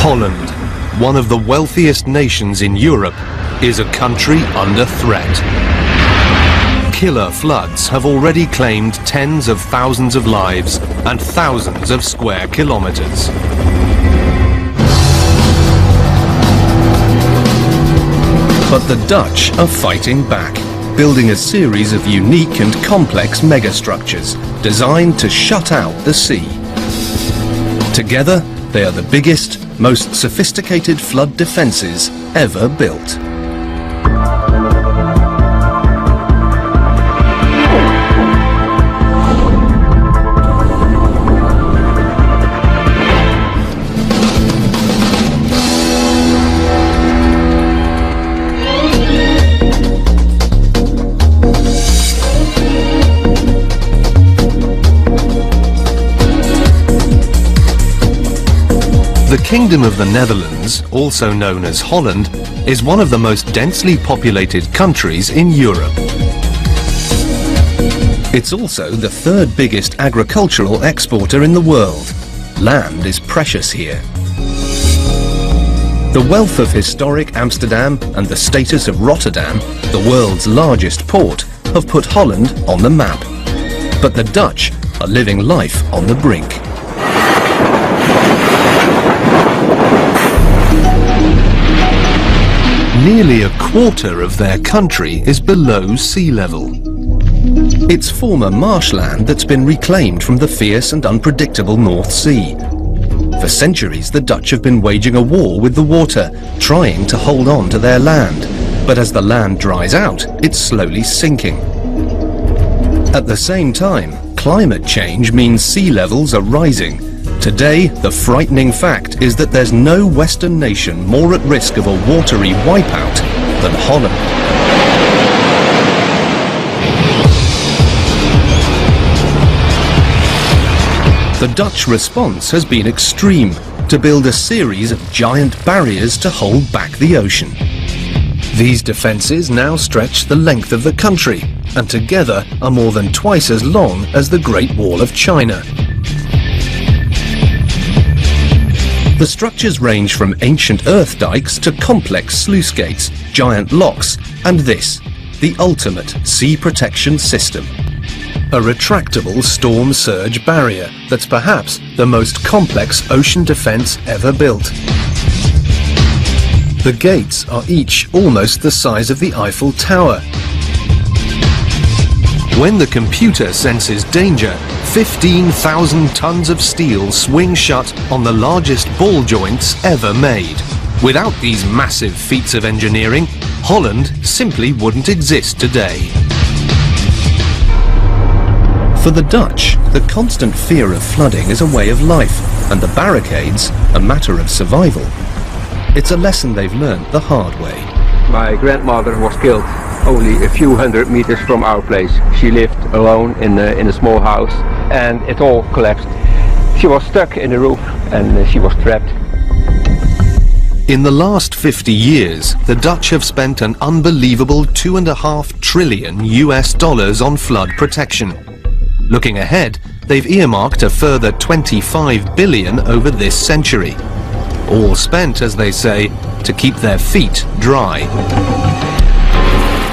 Holland, one of the wealthiest nations in Europe, is a country under threat. Killer floods have already claimed tens of thousands of lives and thousands of square kilometers. But the Dutch are fighting back, building a series of unique and complex megastructures designed to shut out the sea. Together, they are the biggest, most sophisticated flood defences ever built. The Kingdom of the Netherlands, also known as Holland, is one of the most densely populated countries in Europe. It's also the third biggest agricultural exporter in the world. Land is precious here. The wealth of historic Amsterdam and the status of Rotterdam, the world's largest port, have put Holland on the map. But the Dutch are living life on the brink. Nearly a quarter of their country is below sea level. It's former marshland that's been reclaimed from the fierce and unpredictable North Sea. For centuries, the Dutch have been waging a war with the water, trying to hold on to their land. But as the land dries out, it's slowly sinking. At the same time, climate change means sea levels are rising. Today, the frightening fact is that there's no Western nation more at risk of a watery wipeout than Holland. The Dutch response has been extreme, to build a series of giant barriers to hold back the ocean. These defences now stretch the length of the country, and together are more than twice as long as the Great Wall of China. The structures range from ancient earth dikes to complex sluice gates, giant locks, and this, the ultimate sea protection system. A retractable storm surge barrier that's perhaps the most complex ocean defence ever built. The gates are each almost the size of the Eiffel Tower. When the computer senses danger, 15,000 tons of steel swing shut on the largest ball joints ever made. Without these massive feats of engineering, Holland simply wouldn't exist today. For the Dutch, the constant fear of flooding is a way of life, and the barricades, a matter of survival. It's a lesson they've learned the hard way. My grandmother was killed only a few hundred meters from our place. She lived alone in a small house, and it all collapsed. She was stuck in the roof and she was trapped. In the last 50 years, the Dutch have spent an unbelievable $2.5 trillion on flood protection. Looking ahead, they've earmarked a further 25 billion over this century. All spent, as they say, to keep their feet dry.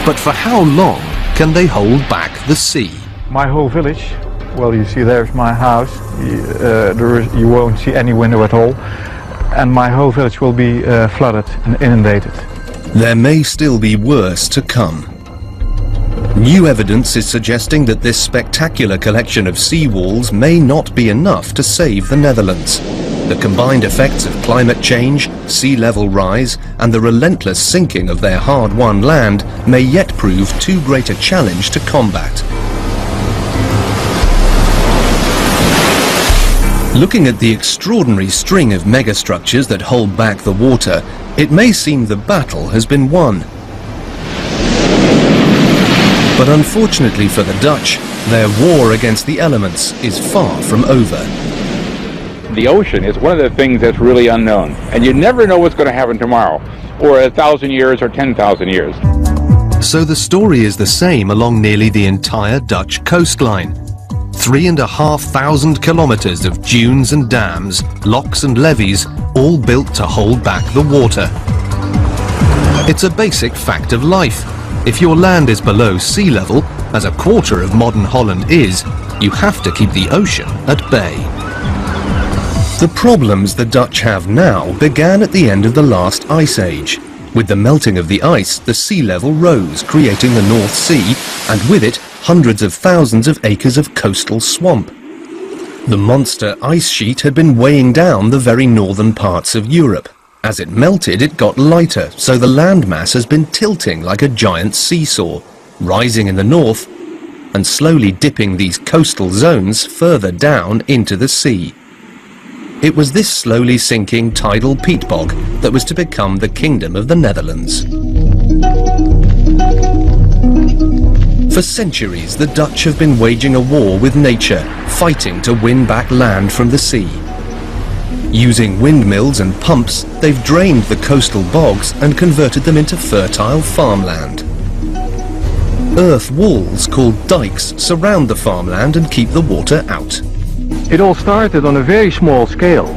But for how long can they hold back the sea? My whole village, well, you see there's my house, you won't see any window at all, and my whole village will be flooded and inundated. There may still be worse to come. New evidence is suggesting that this spectacular collection of seawalls may not be enough to save the Netherlands. The combined effects of climate change, sea level rise, and the relentless sinking of their hard-won land may yet prove too great a challenge to combat. Looking at the extraordinary string of megastructures that hold back the water, it may seem the battle has been won. But unfortunately for the Dutch, their war against the elements is far from over. The ocean is one of the things that's really unknown, and you never know what's going to happen tomorrow, or 1,000 years, or 10,000 years. So the story is the same along nearly the entire Dutch coastline. 3,500 kilometers of dunes and dams, locks and levees, all built to hold back the water. It's a basic fact of life. If your land is below sea level, as a quarter of modern Holland is, you have to keep the ocean at bay. The problems the Dutch have now began at the end of the last ice age. With the melting of the ice, the sea level rose, creating the North Sea, and with it, hundreds of thousands of acres of coastal swamp. The monster ice sheet had been weighing down the very northern parts of Europe. As it melted, it got lighter, so the landmass has been tilting like a giant seesaw, rising in the north and slowly dipping these coastal zones further down into the sea. It was this slowly sinking tidal peat bog that was to become the Kingdom of the Netherlands. For centuries, the Dutch have been waging a war with nature, fighting to win back land from the sea. Using windmills and pumps, they've drained the coastal bogs and converted them into fertile farmland. Earth walls called dikes surround the farmland and keep the water out. It all started on a very small scale.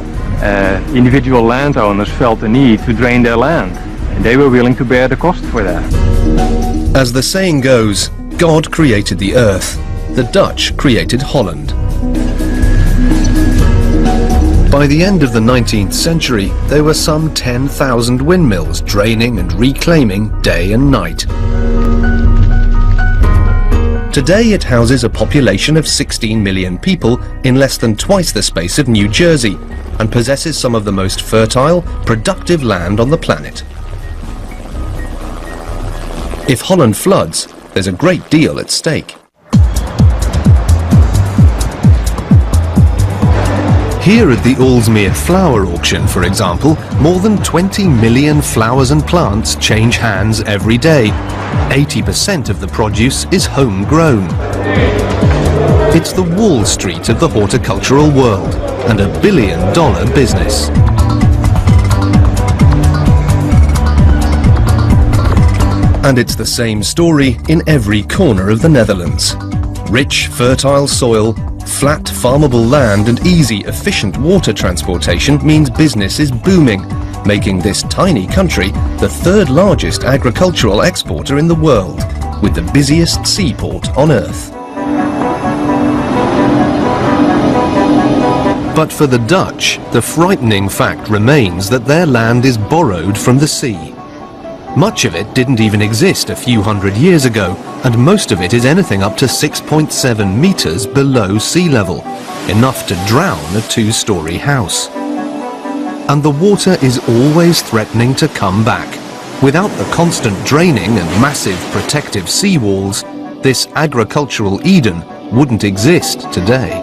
Individual landowners felt the need to drain their land, and they were willing to bear the cost for that. As the saying goes, God created the earth, the Dutch created Holland. By the end of the 19th century, there were some 10,000 windmills draining and reclaiming day and night. Today it houses a population of 16 million people in less than twice the space of New Jersey and possesses some of the most fertile, productive land on the planet. If Holland floods, there's a great deal at stake. Here at the Aalsmeer flower auction, for example, more than 20 million flowers and plants change hands every day. 80% of the produce is homegrown. It's the Wall Street of the horticultural world, and $1 billion business. And it's the same story in every corner of the Netherlands. Rich, fertile soil, flat, farmable land and easy, efficient water transportation means business is booming, making this tiny country the third largest agricultural exporter in the world, with the busiest seaport on Earth. But for the Dutch, the frightening fact remains that their land is borrowed from the sea. Much of it didn't even exist a few hundred years ago, and most of it is anything up to 6.7 meters below sea level, enough to drown a two-story house. And the water is always threatening to come back. Without the constant draining and massive protective seawalls, this agricultural Eden wouldn't exist today.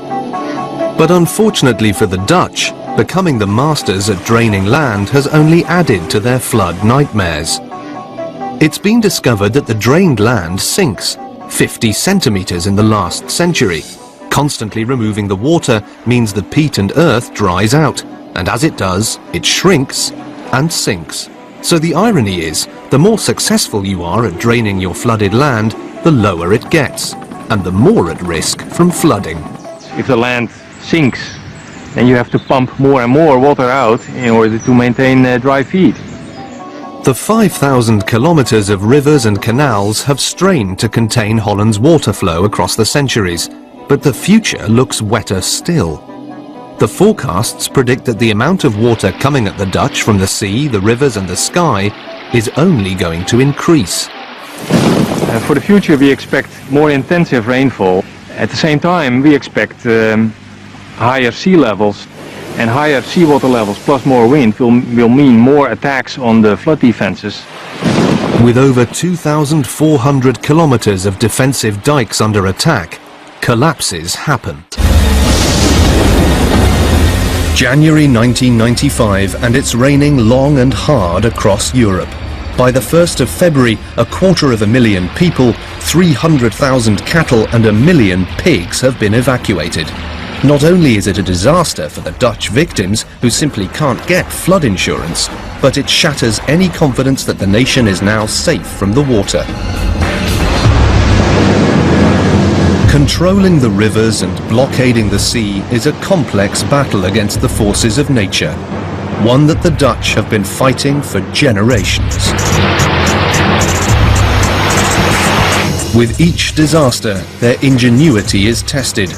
But unfortunately for the Dutch, becoming the masters at draining land has only added to their flood nightmares. It's been discovered that the drained land sinks 50 centimeters in the last century. Constantly removing the water means the peat and earth dries out, and as it does, it shrinks and sinks. So the irony is, the more successful you are at draining your flooded land, the lower it gets, and the more at risk from flooding. If the land sinks, then you have to pump more and more water out in order to maintain dry feed. The 5,000 kilometers of rivers and canals have strained to contain Holland's water flow across the centuries, but the future looks wetter still. The forecasts predict that the amount of water coming at the Dutch from the sea, the rivers and the sky is only going to increase. For the future we expect more intensive rainfall. At the same time we expect higher sea levels, and higher seawater levels plus more wind will mean more attacks on the flood defenses. With over 2,400 kilometers of defensive dikes under attack, collapses happen. January 1995, and it's raining long and hard across Europe. By the 1st of February, 250,000 people, 300,000 cattle and 1 million pigs have been evacuated. Not only is it a disaster for the Dutch victims who simply can't get flood insurance, but it shatters any confidence that the nation is now safe from the water. Controlling the rivers and blockading the sea is a complex battle against the forces of nature, one that the Dutch have been fighting for generations. With each disaster, their ingenuity is tested,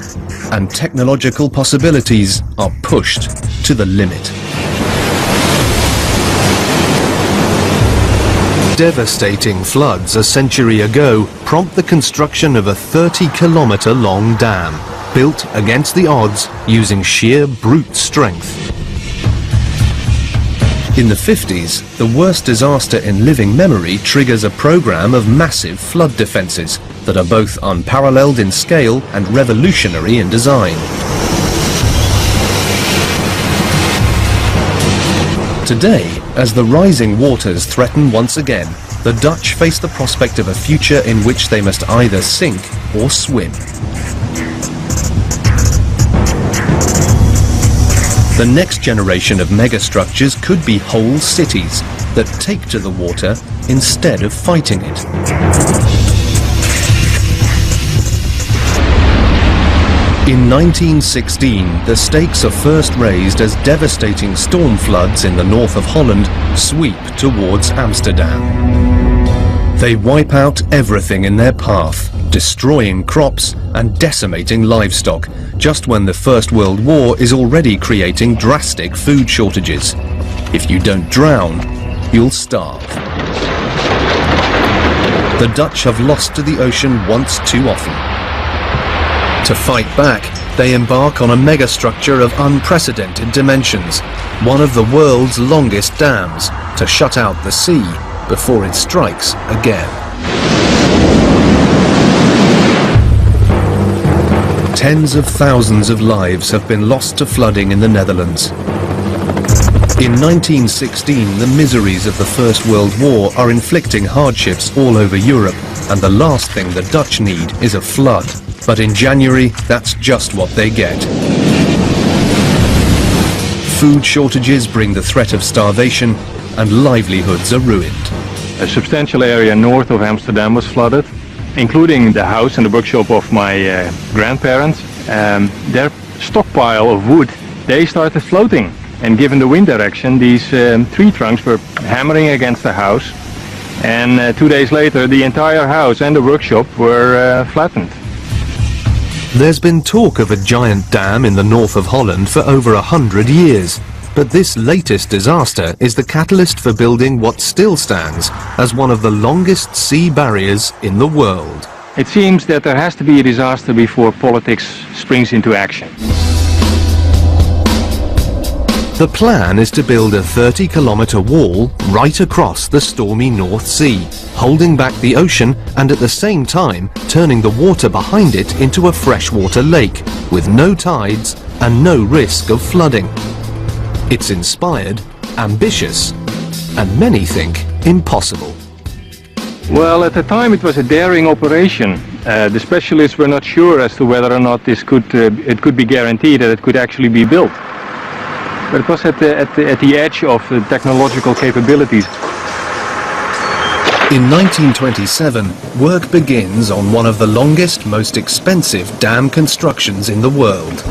and technological possibilities are pushed to the limit. Devastating floods a century ago prompt the construction of a 30-kilometre-long dam, built against the odds using sheer brute strength. In the 50s, the worst disaster in living memory triggers a program of massive flood defences that are both unparalleled in scale and revolutionary in design. Today, as the rising waters threaten once again, the Dutch face the prospect of a future in which they must either sink or swim. The next generation of megastructures could be whole cities that take to the water instead of fighting it. In 1916, the stakes are first raised as devastating storm floods in the north of Holland sweep towards Amsterdam. They wipe out everything in their path, destroying crops and decimating livestock, just when the First World War is already creating drastic food shortages. If you don't drown, you'll starve. The Dutch have lost to the ocean once too often. To fight back, they embark on a megastructure of unprecedented dimensions, one of the world's longest dams, to shut out the sea before it strikes again. Tens of thousands of lives have been lost to flooding in the Netherlands. In 1916, the miseries of the First World War are inflicting hardships all over Europe, and the last thing the Dutch need is a flood. But in January, that's just what they get. Food shortages bring the threat of starvation, and livelihoods are ruined. A substantial area north of Amsterdam was flooded, including the house and the workshop of my grandparents. Their stockpile of wood, they started floating. And given the wind direction, these tree trunks were hammering against the house. And 2 days later, the entire house and the workshop were flattened. There's been talk of a giant dam in the north of Holland for over 100 years, but this latest disaster is the catalyst for building what still stands as one of the longest sea barriers in the world. It seems that there has to be a disaster before politics springs into action. The plan is to build a 30-kilometre wall right across the stormy North Sea, holding back the ocean and at the same time turning the water behind it into a freshwater lake with no tides and no risk of flooding. It's inspired, ambitious, and many think impossible. Well, at the time it was a daring operation. The specialists were not sure as to whether or not it could be guaranteed that it could actually be built. But it was at the edge of the technological capabilities. In 1927, work begins on one of the longest, most expensive dam constructions in the world.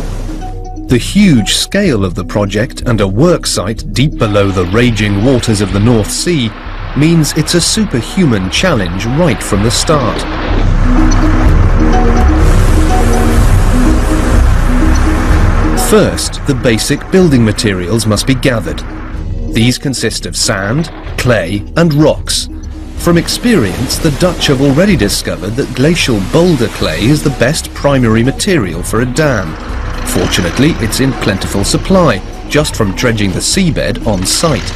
The huge scale of the project and a work site deep below the raging waters of the North Sea means it's a superhuman challenge right from the start. First, the basic building materials must be gathered. These consist of sand, clay, and rocks. From experience, the Dutch have already discovered that glacial boulder clay is the best primary material for a dam. Fortunately, it's in plentiful supply, just from dredging the seabed on site.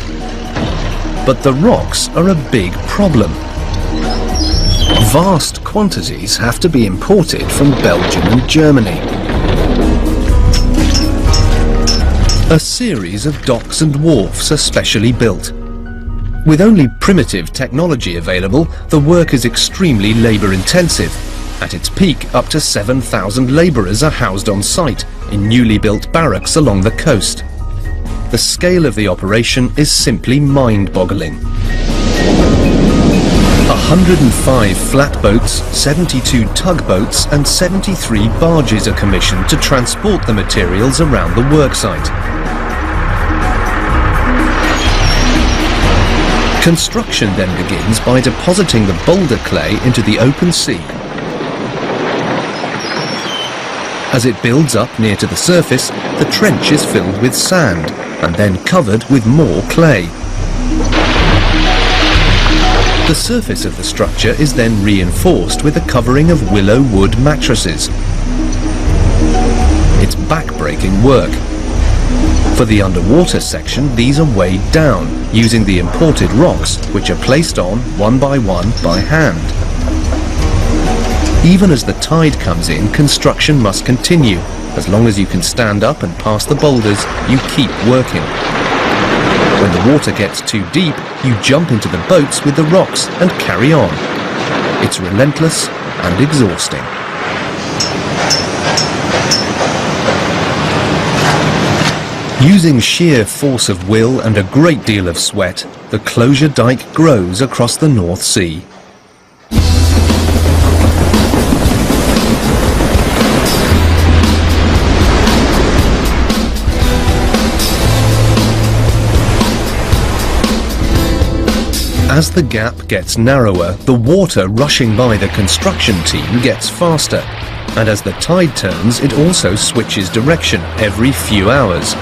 But the rocks are a big problem. Vast quantities have to be imported from Belgium and Germany. A series of docks and wharfs are specially built. With only primitive technology available, the work is extremely labour-intensive. At its peak, up to 7,000 labourers are housed on site in newly built barracks along the coast. The scale of the operation is simply mind-boggling. 105 flatboats, 72 tugboats and 73 barges are commissioned to transport the materials around the worksite. Construction then begins by depositing the boulder clay into the open sea. As it builds up near to the surface, the trench is filled with sand and then covered with more clay. The surface of the structure is then reinforced with a covering of willow wood mattresses. It's back-breaking work. For the underwater section, these are weighed down using the imported rocks, which are placed on one by hand. Even as the tide comes in, construction must continue. As long as you can stand up and pass the boulders, you keep working. When the water gets too deep, you jump into the boats with the rocks and carry on. It's relentless and exhausting. Using sheer force of will and a great deal of sweat, the closure dike grows across the North Sea. As the gap gets narrower, the water rushing by the construction team gets faster, and as the tide turns, it also switches direction every few hours,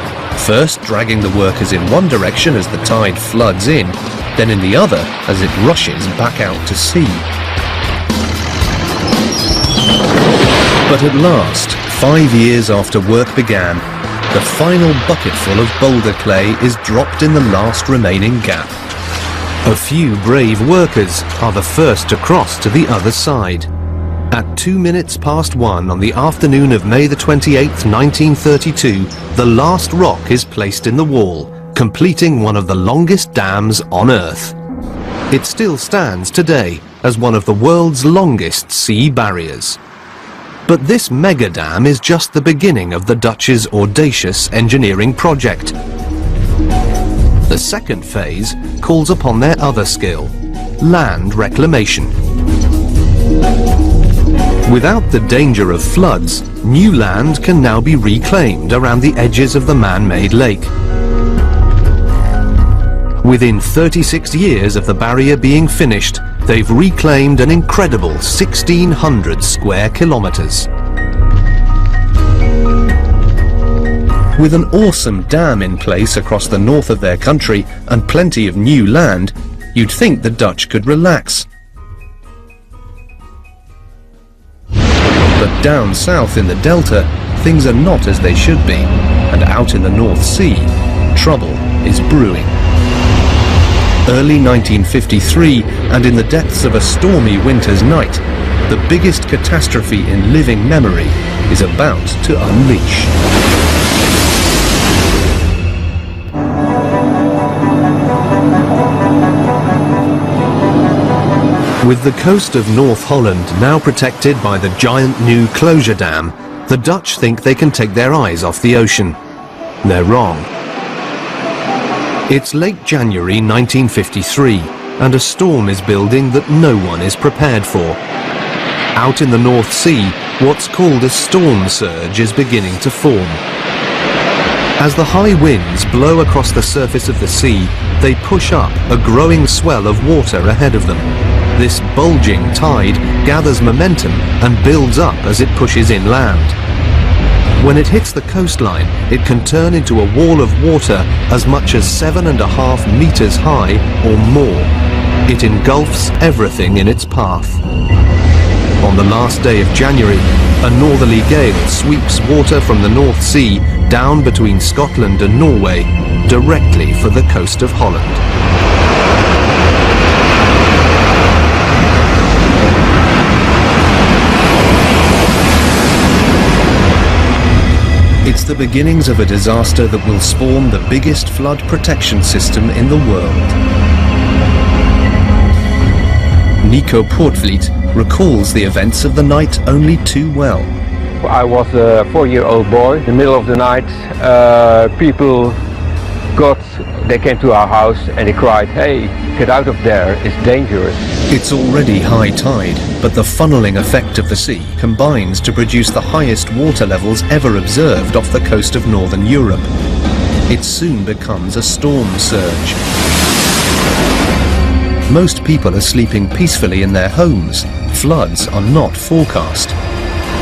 first dragging the workers in one direction as the tide floods in, then in the other as it rushes back out to sea. But at last, 5 years after work began, the final bucketful of boulder clay is dropped in the last remaining gap. A few brave workers are the first to cross to the other side. At 1:02 on the afternoon of May the 28th, 1932, the last rock is placed in the wall, completing one of the longest dams on Earth. It still stands today as one of the world's longest sea barriers. But this mega dam is just the beginning of the Dutch's audacious engineering project. The second phase calls upon their other skill, land reclamation. Without the danger of floods, new land can now be reclaimed around the edges of the man-made lake. Within 36 years of the barrier being finished, they've reclaimed an incredible 1,600 square kilometers. With an awesome dam in place across the north of their country and plenty of new land, you'd think the Dutch could relax. But down south in the delta, things are not as they should be, and out in the North Sea, trouble is brewing. Early 1953, and in the depths of a stormy winter's night, the biggest catastrophe in living memory is about to unleash. With the coast of North Holland now protected by the giant new closure dam, the Dutch think they can take their eyes off the ocean. They're wrong. It's late January 1953, and a storm is building that no one is prepared for. Out in the North Sea, what's called a storm surge is beginning to form. As the high winds blow across the surface of the sea, they push up a growing swell of water ahead of them. This bulging tide gathers momentum and builds up as it pushes inland. When it hits the coastline, it can turn into a wall of water as much as 7.5 meters high or more. It engulfs everything in its path. On the last day of January, a northerly gale sweeps water from the North Sea down between Scotland and Norway, directly for the coast of Holland. It's the beginnings of a disaster that will spawn the biggest flood protection system in the world. Nico Poortvliet recalls the events of the night only too well. I was a 4-year-old boy. In the middle of the night, people God, they came to our house and they cried, "Hey, get out of there, it's dangerous." It's already high tide, but the funneling effect of the sea combines to produce the highest water levels ever observed off the coast of northern Europe. It soon becomes a storm surge. Most people are sleeping peacefully in their homes. Floods are not forecast.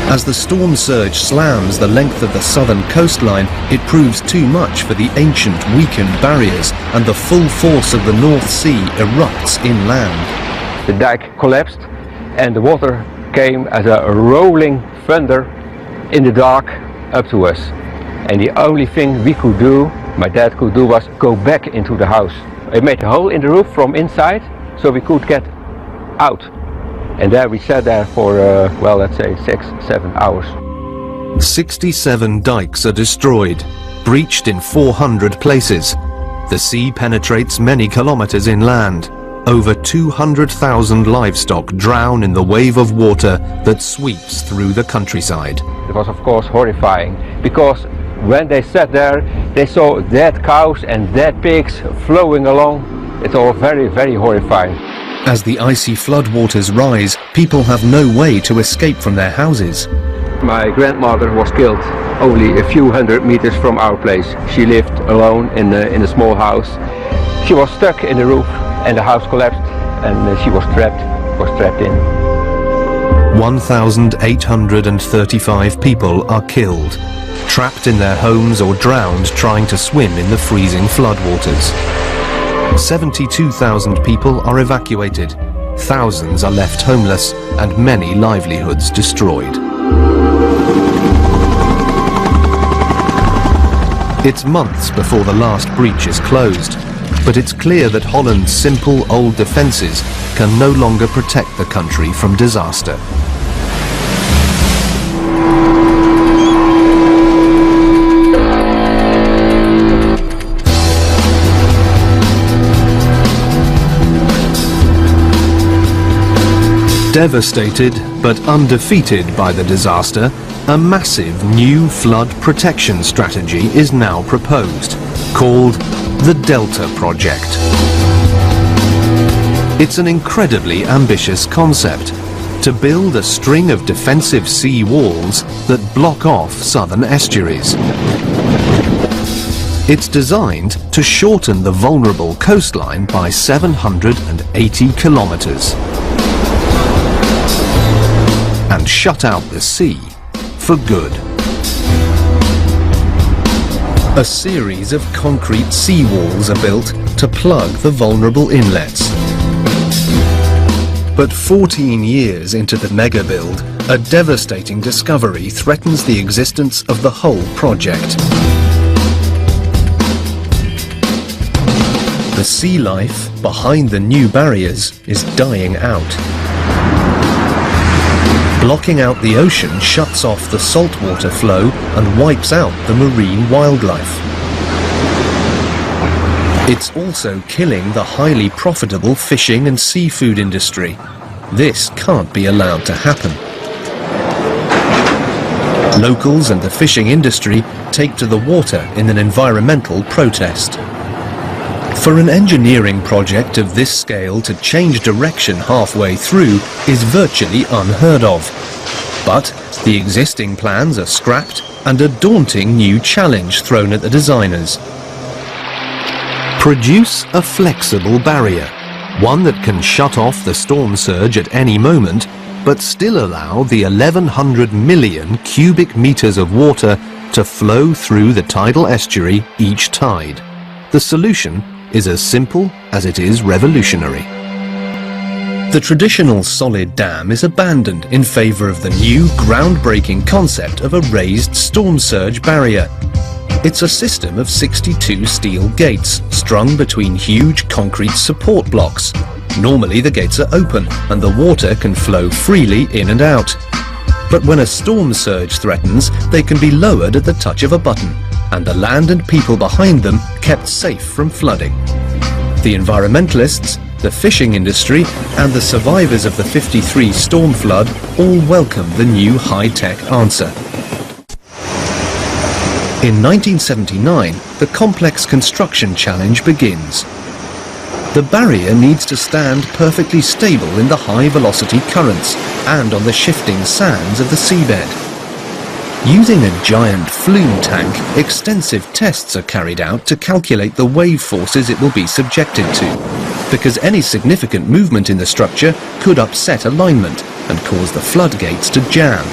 As the storm surge slams the length of the southern coastline, it proves too much for the ancient weakened barriers, and the full force of the North Sea erupts inland. The dike collapsed and the water came as a rolling thunder in the dark up to us. And the only thing we could do, my dad could do, was go back into the house. It made a hole in the roof from inside so we could get out. And there we sat there for, well, let's say 6-7 hours. 67 dikes are destroyed, breached in 400 places. The sea penetrates many kilometers inland. Over 200,000 livestock drown in the wave of water that sweeps through the countryside. It was of course horrifying, because when they sat there, they saw dead cows and dead pigs flowing along. It's all very, very horrifying. As the icy floodwaters rise, people have no way to escape from their houses. My grandmother was killed only a few hundred meters from our place. She lived alone in a small house. She was stuck in the roof and the house collapsed and she was trapped in. 1,835 people are killed, trapped in their homes or drowned trying to swim in the freezing floodwaters. 72,000 people are evacuated, thousands are left homeless, and many livelihoods destroyed. It's months before the last breach is closed, but it's clear that Holland's simple old defences can no longer protect the country from disaster. Devastated but undefeated by the disaster, a massive new flood protection strategy is now proposed, called the Delta Project. It's an incredibly ambitious concept, to build a string of defensive sea walls that block off southern estuaries. It's designed to shorten the vulnerable coastline by 780 kilometers. And shut out the sea for good. A series of concrete seawalls are built to plug the vulnerable inlets. But 14 years into the mega build, a devastating discovery threatens the existence of the whole project. The sea life behind the new barriers is dying out. Blocking out the ocean shuts off the saltwater flow and wipes out the marine wildlife. It's also killing the highly profitable fishing and seafood industry. This can't be allowed to happen. Locals and the fishing industry take to the water in an environmental protest. For an engineering project of this scale to change direction halfway through is virtually unheard of. But the existing plans are scrapped and a daunting new challenge thrown at the designers. Produce a flexible barrier, one that can shut off the storm surge at any moment, but still allow the 1,100 million cubic meters of water to flow through the tidal estuary each tide. The solution is as simple as it is revolutionary. The traditional solid dam is abandoned in favour of the new groundbreaking concept of a raised storm surge barrier. It's a system of 62 steel gates strung between huge concrete support blocks. Normally the gates are open and the water can flow freely in and out. But when a storm surge threatens, they can be lowered at the touch of a button, and the land and people behind them kept safe from flooding. The environmentalists, the fishing industry, and the survivors of the '53 storm flood all welcome the new high-tech answer. In 1979, the complex construction challenge begins. The barrier needs to stand perfectly stable in the high-velocity currents and on the shifting sands of the seabed. Using a giant flume tank, extensive tests are carried out to calculate the wave forces it will be subjected to, because any significant movement in the structure could upset alignment and cause the floodgates to jam,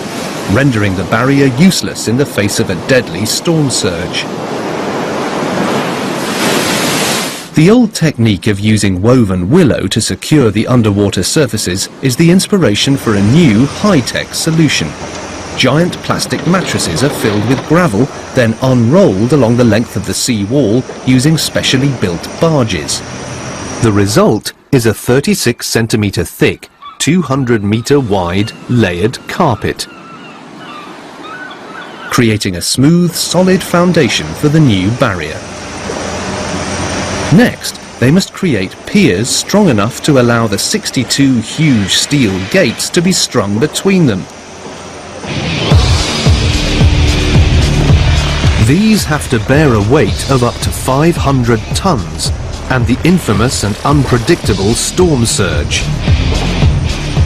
rendering the barrier useless in the face of a deadly storm surge. The old technique of using woven willow to secure the underwater surfaces is the inspiration for a new high-tech solution. Giant plastic mattresses are filled with gravel, then unrolled along the length of the sea wall using specially built barges. The result is a 36 centimetre thick, 200 metre wide layered carpet, creating a smooth, solid foundation for the new barrier. Next, they must create piers strong enough to allow the 62 huge steel gates to be strung between them. These have to bear a weight of up to 500 tons and the infamous and unpredictable storm surge.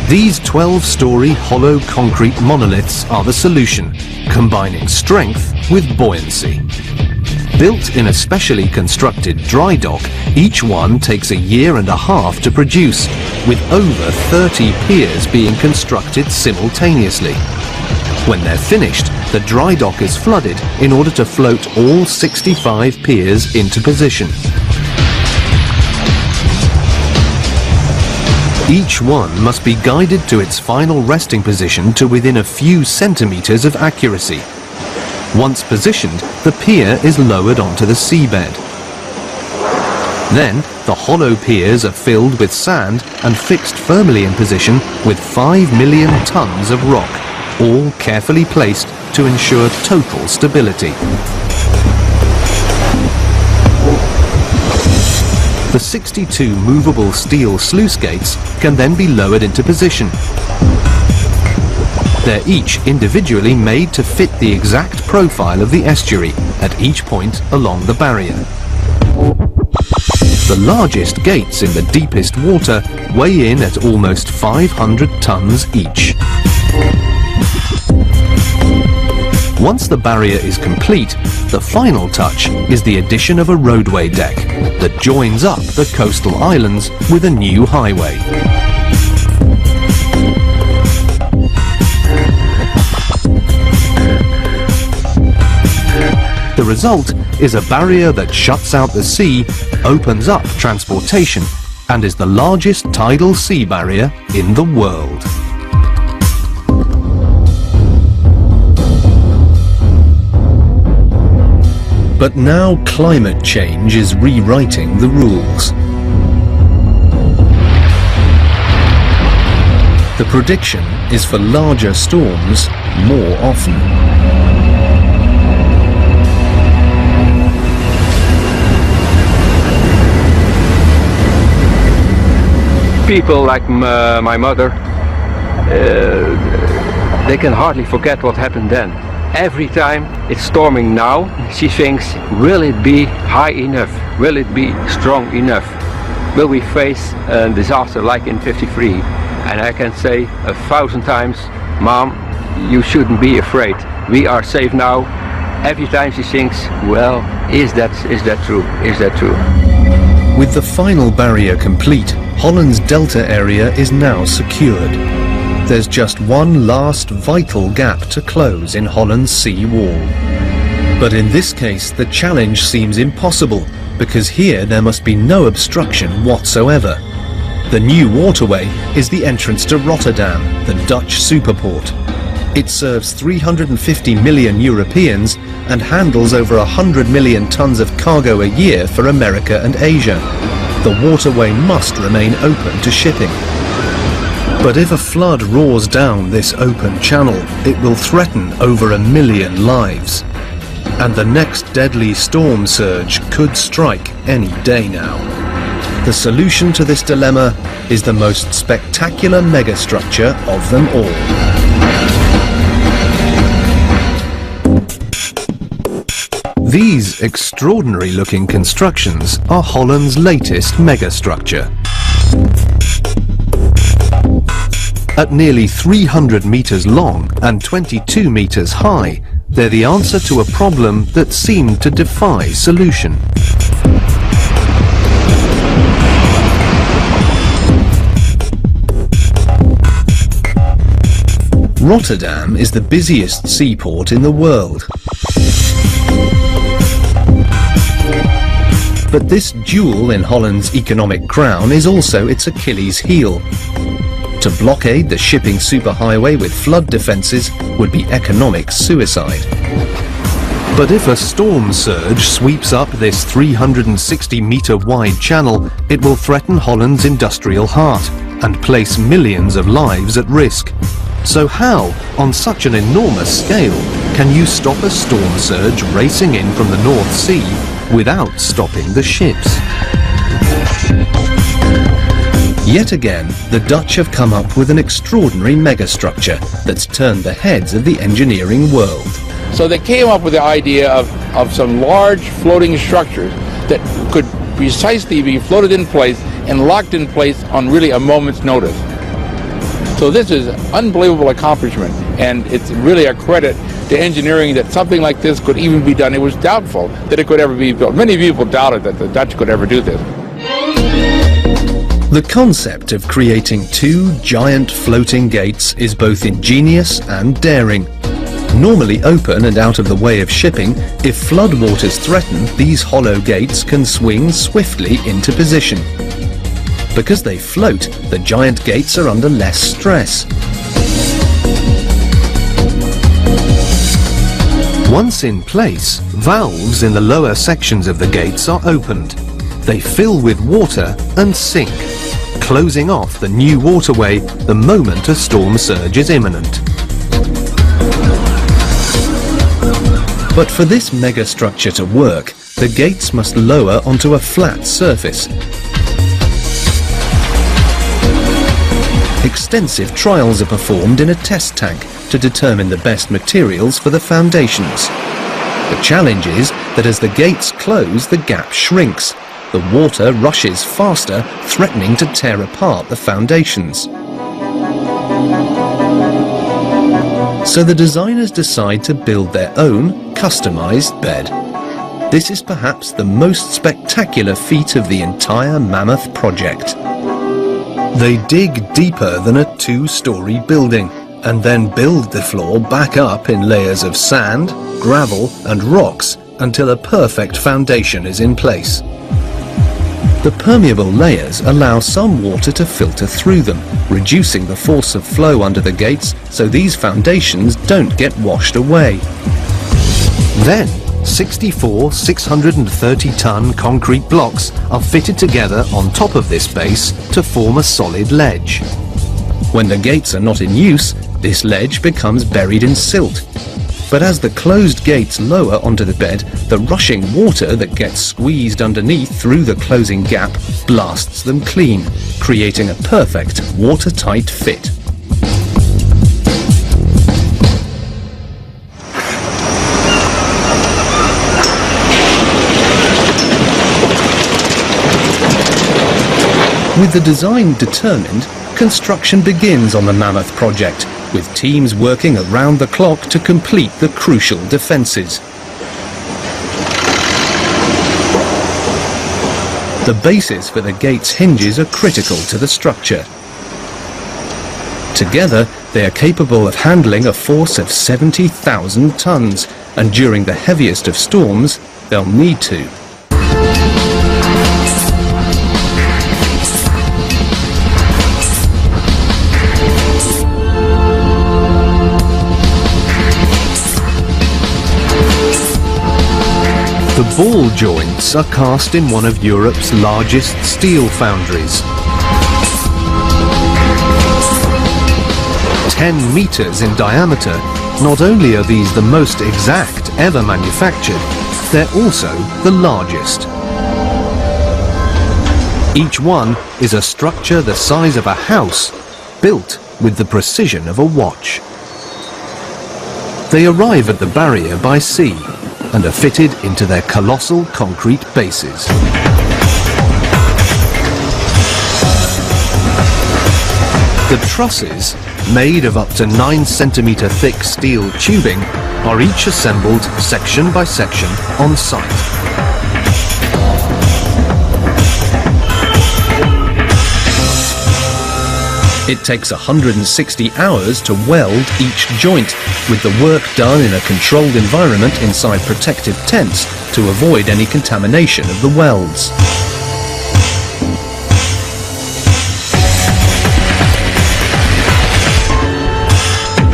These 12-storey hollow concrete monoliths are the solution, combining strength with buoyancy. Built in a specially constructed dry dock, each one takes a year and a half to produce, with over 30 piers being constructed simultaneously. When they're finished, the dry dock is flooded in order to float all 65 piers into position. Each one must be guided to its final resting position to within a few centimetres of accuracy. Once positioned, the pier is lowered onto the seabed. Then, the hollow piers are filled with sand and fixed firmly in position with 5 million tons of rock, all carefully placed to ensure total stability. The 62 movable steel sluice gates can then be lowered into position. They're each individually made to fit the exact profile of the estuary at each point along the barrier. The largest gates in the deepest water weigh in at almost 500 tons each. Once the barrier is complete, the final touch is the addition of a roadway deck that joins up the coastal islands with a new highway. The result is a barrier that shuts out the sea, opens up transportation, and is the largest tidal sea barrier in the world. But now climate change is rewriting the rules. The prediction is for larger storms more often. People like my mother, they can hardly forget what happened then. Every time it's storming now, she thinks, will it be high enough? Will it be strong enough? Will we face a disaster like in '53? And I can say 1,000 times, Mom, you shouldn't be afraid. We are safe now. Every time she thinks, well, is that true? Is that true? With the final barrier complete, Holland's delta area is now secured. There's just one last vital gap to close in Holland's sea wall. But in this case, the challenge seems impossible, because here there must be no obstruction whatsoever. The new waterway is the entrance to Rotterdam, the Dutch superport. It serves 350 million Europeans and handles over 100 million tons of cargo a year for America and Asia. The waterway must remain open to shipping. But if a flood roars down this open channel, it will threaten over 1 million lives. And the next deadly storm surge could strike any day now. The solution to this dilemma is the most spectacular megastructure of them all. These extraordinary-looking constructions are Holland's latest megastructure. At nearly 300 meters long and 22 meters high, they're the answer to a problem that seemed to defy solution. Rotterdam is the busiest seaport in the world. But this jewel in Holland's economic crown is also its Achilles heel. To blockade the shipping superhighway with flood defences would be economic suicide. But if a storm surge sweeps up this 360-metre wide channel, it will threaten Holland's industrial heart and place millions of lives at risk. So how, on such an enormous scale, can you stop a storm surge racing in from the North Sea without stopping the ships? Yet again, the Dutch have come up with an extraordinary megastructure that's turned the heads of the engineering world. So they came up with the idea of some large floating structures that could precisely be floated in place and locked in place on really a moment's notice. So this is an unbelievable accomplishment, and it's really a credit to engineering that something like this could even be done. It was doubtful that it could ever be built. Many people doubted that the Dutch could ever do this. The concept of creating two giant floating gates is both ingenious and daring. Normally open and out of the way of shipping, if floodwaters threaten, these hollow gates can swing swiftly into position. Because they float, the giant gates are under less stress. Once in place, valves in the lower sections of the gates are opened. They fill with water and sink, closing off the new waterway the moment a storm surge is imminent. But for this megastructure to work, the gates must lower onto a flat surface. Extensive trials are performed in a test tank to determine the best materials for the foundations. The challenge is that as the gates close, the gap shrinks. The water rushes faster, threatening to tear apart the foundations. So the designers decide to build their own customized bed. This is perhaps the most spectacular feat of the entire mammoth project. They dig deeper than a two-story building and then build the floor back up in layers of sand, gravel and rocks until a perfect foundation is in place. The permeable layers allow some water to filter through them, reducing the force of flow under the gates so these foundations don't get washed away. Then 64 630-ton concrete blocks are fitted together on top of this base to form a solid ledge. When the gates are not in use, this ledge becomes buried in silt. But as the closed gates lower onto the bed, the rushing water that gets squeezed underneath through the closing gap blasts them clean, creating a perfect watertight fit. With the design determined, construction begins on the Mammoth project, with teams working around the clock to complete the crucial defences. The bases for the gate's hinges are critical to the structure. Together, they are capable of handling a force of 70,000 tons, and during the heaviest of storms, they'll need to. The ball joints are cast in one of Europe's largest steel foundries. 10 meters in diameter, not only are these the most exact ever manufactured, they're also the largest. Each one is a structure the size of a house, built with the precision of a watch. They arrive at the barrier by sea. and are fitted into their colossal concrete bases. The trusses, made of up to 9 centimetre thick steel tubing, are each assembled section by section on site. It takes 160 hours to weld each joint, with the work done in a controlled environment inside protective tents to avoid any contamination of the welds.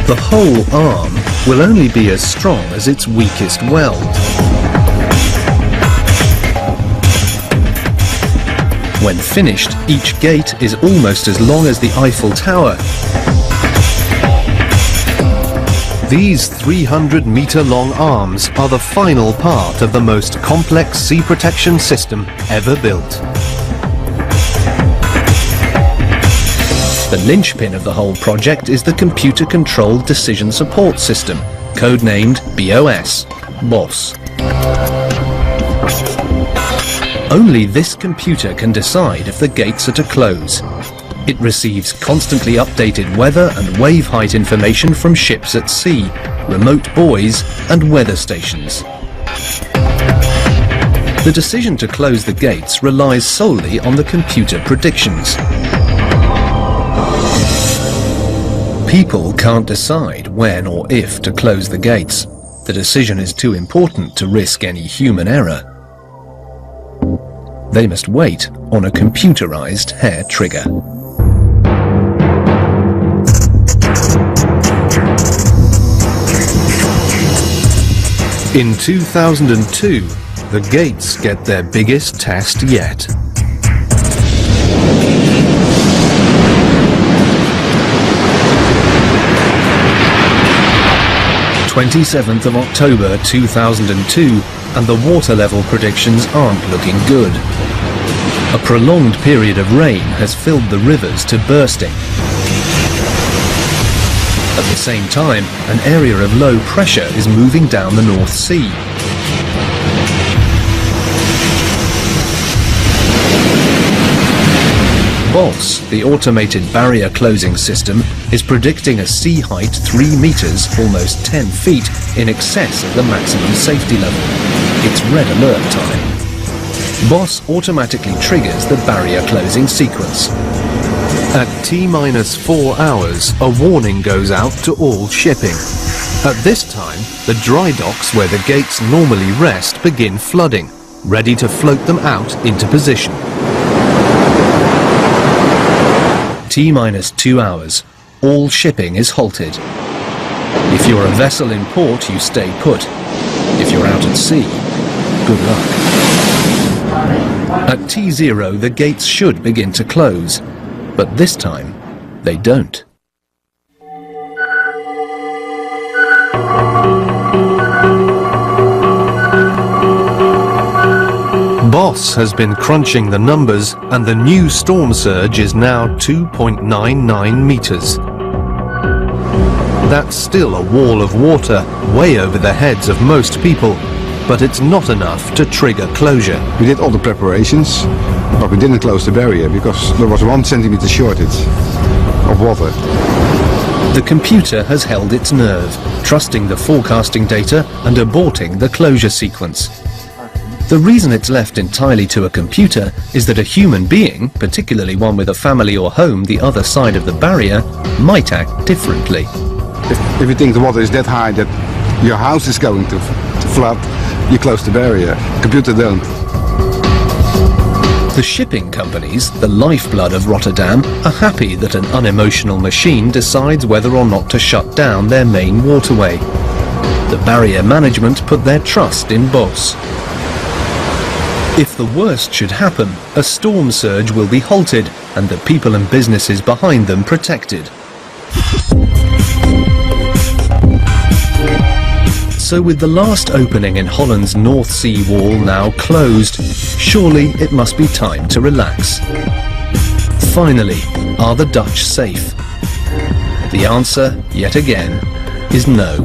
The whole arm will only be as strong as its weakest weld. When finished, each gate is almost as long as the Eiffel Tower. These 300-metre-long arms are the final part of the most complex sea protection system ever built. The linchpin of the whole project is the computer-controlled decision support system, codenamed BOS. Only this computer can decide if the gates are to close. It receives constantly updated weather and wave height information from ships at sea, remote buoys and weather stations. The decision to close the gates relies solely on the computer predictions. People can't decide when or if to close the gates. The decision is too important to risk any human error. They must wait on a computerized hair trigger. In 2002, the gates get their biggest test yet. 27th of October 2002, and the water level predictions aren't looking good. A prolonged period of rain has filled the rivers to bursting. At the same time, an area of low pressure is moving down the North Sea. BOS, the automated barrier closing system, is predicting a sea height 3 meters, almost 10 feet, in excess of the maximum safety level. It's red alert time. BOS automatically triggers the barrier closing sequence. At T-4 hours, a warning goes out to all shipping. At this time, the dry docks where the gates normally rest begin flooding, ready to float them out into position. T-2 hours, all shipping is halted. If you're a vessel in port, you stay put. If you're out at sea, good luck. At T0, the gates should begin to close, but this time, they don't. BOS has been crunching the numbers, and the new storm surge is now 2.99 meters. That's still a wall of water way over the heads of most people, but it's not enough to trigger closure. We did all the preparations, but we didn't close the barrier because there was 1 centimeter shortage of water. The computer has held its nerve, trusting the forecasting data and aborting the closure sequence. The reason it's left entirely to a computer is that a human being, particularly one with a family or home the other side of the barrier, might act differently. If you think the water is that high that your house is going to flood, you close the barrier. Computer don't. The shipping companies, the lifeblood of Rotterdam, are happy that an unemotional machine decides whether or not to shut down their main waterway. The barrier management put their trust in BOS. If the worst should happen, a storm surge will be halted and the people and businesses behind them protected. So with the last opening in Holland's North Sea wall now closed, surely it must be time to relax. Finally, are the Dutch safe? The answer, yet again, is no.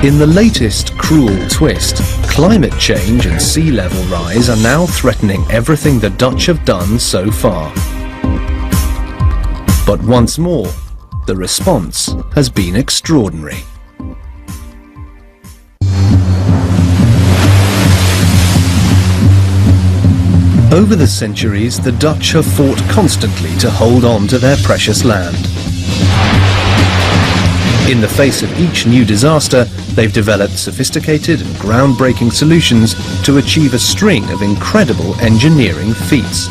In the latest cruel twist, climate change and sea level rise are now threatening everything the Dutch have done so far. But once more, the response has been extraordinary. Over the centuries, the Dutch have fought constantly to hold on to their precious land. In the face of each new disaster, they've developed sophisticated and groundbreaking solutions to achieve a string of incredible engineering feats.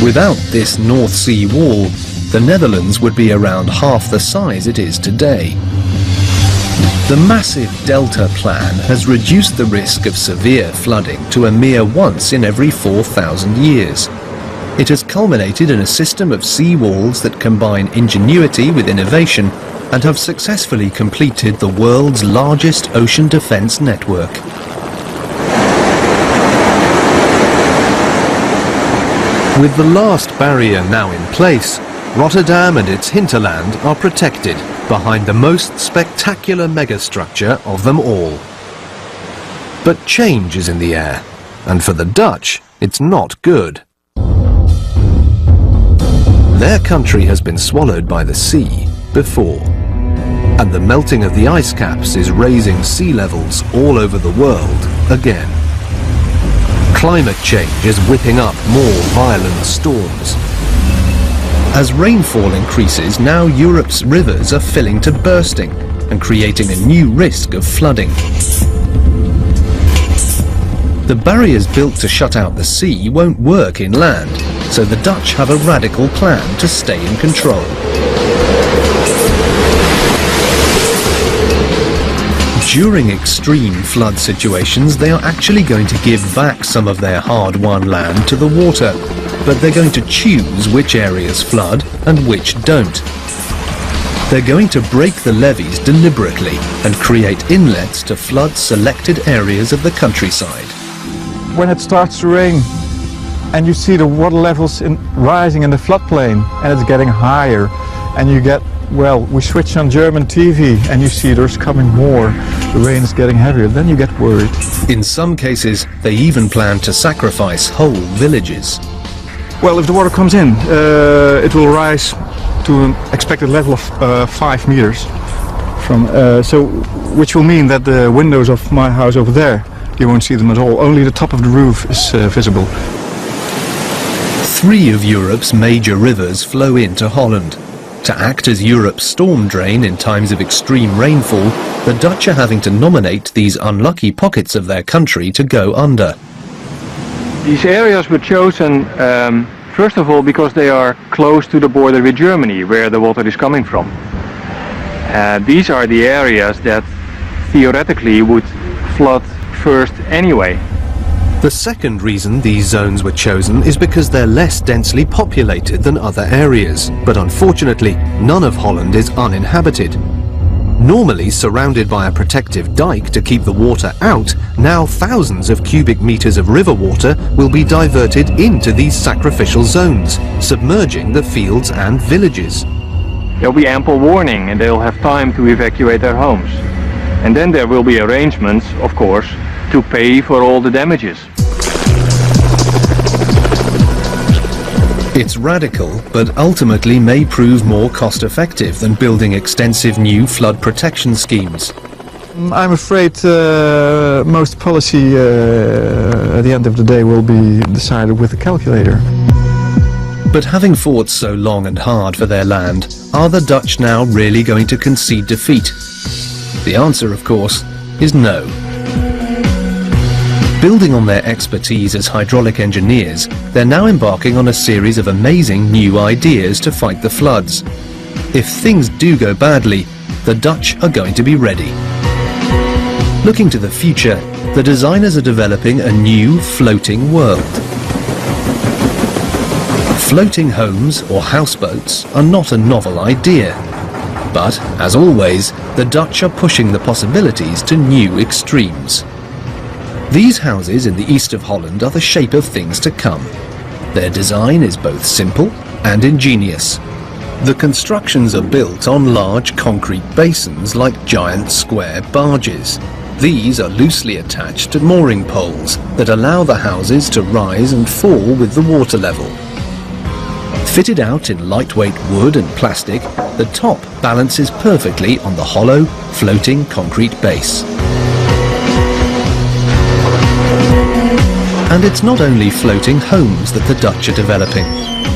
Without this North Sea wall, the Netherlands would be around half the size it is today. The massive Delta plan has reduced the risk of severe flooding to a mere once in every 4,000 years. It has culminated in a system of sea walls that combine ingenuity with innovation and have successfully completed the world's largest ocean defence network. With the last barrier now in place, Rotterdam and its hinterland are protected behind the most spectacular megastructure of them all. But change is in the air, and for the Dutch, it's not good. Their country has been swallowed by the sea before, and the melting of the ice caps is raising sea levels all over the world again. Climate change is whipping up more violent storms. As rainfall increases, now Europe's rivers are filling to bursting and creating a new risk of flooding. The barriers built to shut out the sea won't work inland, so the Dutch have a radical plan to stay in control. During extreme flood situations, they are actually going to give back some of their hard-won land to the water, but they're going to choose which areas flood and which don't. They're going to break the levees deliberately and create inlets to flood selected areas of the countryside. When it starts to rain and you see the water levels rising in the floodplain and it's getting higher, and you get, well, we switch on German TV and you see there's coming more, the rain is getting heavier, then you get worried. In some cases, they even plan to sacrifice whole villages. Well, if the water comes in, it will rise to an expected level of 5 meters, which will mean that the windows of my house over there, you won't see them at all. Only the top of the roof is visible. 3 of Europe's major rivers flow into Holland. To act as Europe's storm drain in times of extreme rainfall, the Dutch are having to nominate these unlucky pockets of their country to go under. These areas were chosen, first of all, because they are close to the border with Germany, where the water is coming from. These are the areas that theoretically would flood first anyway. The second reason these zones were chosen is because they're less densely populated than other areas, but unfortunately, none of Holland is uninhabited. Normally surrounded by a protective dike to keep the water out, now thousands of cubic meters of river water will be diverted into these sacrificial zones, submerging the fields and villages. There'll be ample warning and they'll have time to evacuate their homes. And then there will be arrangements, of course, to pay for all the damages. It's radical, but ultimately may prove more cost-effective than building extensive new flood protection schemes. I'm afraid most policy at the end of the day will be decided with a calculator. But having fought so long and hard for their land, are the Dutch now really going to concede defeat? The answer, of course, is no. Building on their expertise as hydraulic engineers, they're now embarking on a series of amazing new ideas to fight the floods. If things do go badly, the Dutch are going to be ready. Looking to the future, the designers are developing a new floating world. Floating homes or houseboats are not a novel idea. But, as always, the Dutch are pushing the possibilities to new extremes. These houses in the east of Holland are the shape of things to come. Their design is both simple and ingenious. The constructions are built on large concrete basins like giant square barges. These are loosely attached to mooring poles that allow the houses to rise and fall with the water level. Fitted out in lightweight wood and plastic, the top balances perfectly on the hollow, floating concrete base. And it's not only floating homes that the Dutch are developing.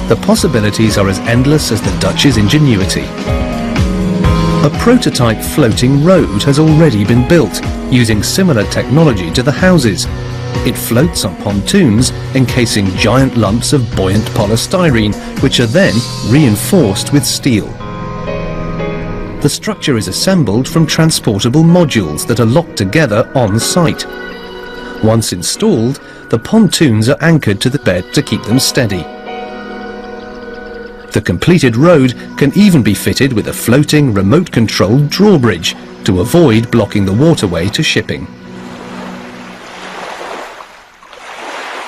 The possibilities are as endless as the Dutch's ingenuity. A prototype floating road has already been built, using similar technology to the houses. It floats on pontoons, encasing giant lumps of buoyant polystyrene, which are then reinforced with steel. The structure is assembled from transportable modules that are locked together on site. Once installed, the pontoons are anchored to the bed to keep them steady. The completed road can even be fitted with a floating, remote-controlled drawbridge to avoid blocking the waterway to shipping.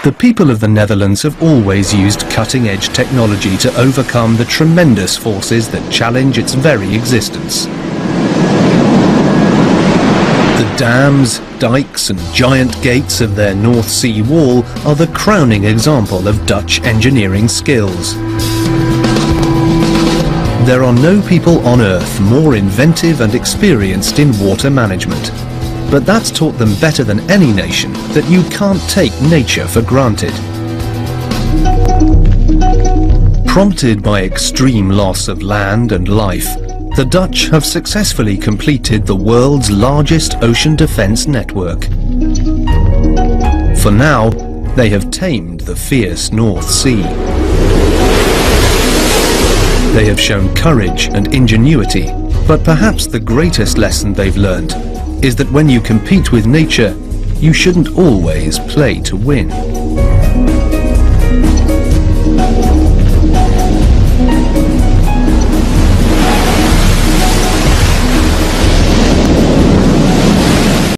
The people of the Netherlands have always used cutting-edge technology to overcome the tremendous forces that challenge its very existence. The dams, dikes and giant gates of their North Sea wall are the crowning example of Dutch engineering skills. There are no people on Earth more inventive and experienced in water management. But that's taught them better than any nation that you can't take nature for granted. Prompted by extreme loss of land and life, the Dutch have successfully completed the world's largest ocean defence network. For now, they have tamed the fierce North Sea. They have shown courage and ingenuity, but perhaps the greatest lesson they've learned is that when you compete with nature, you shouldn't always play to win.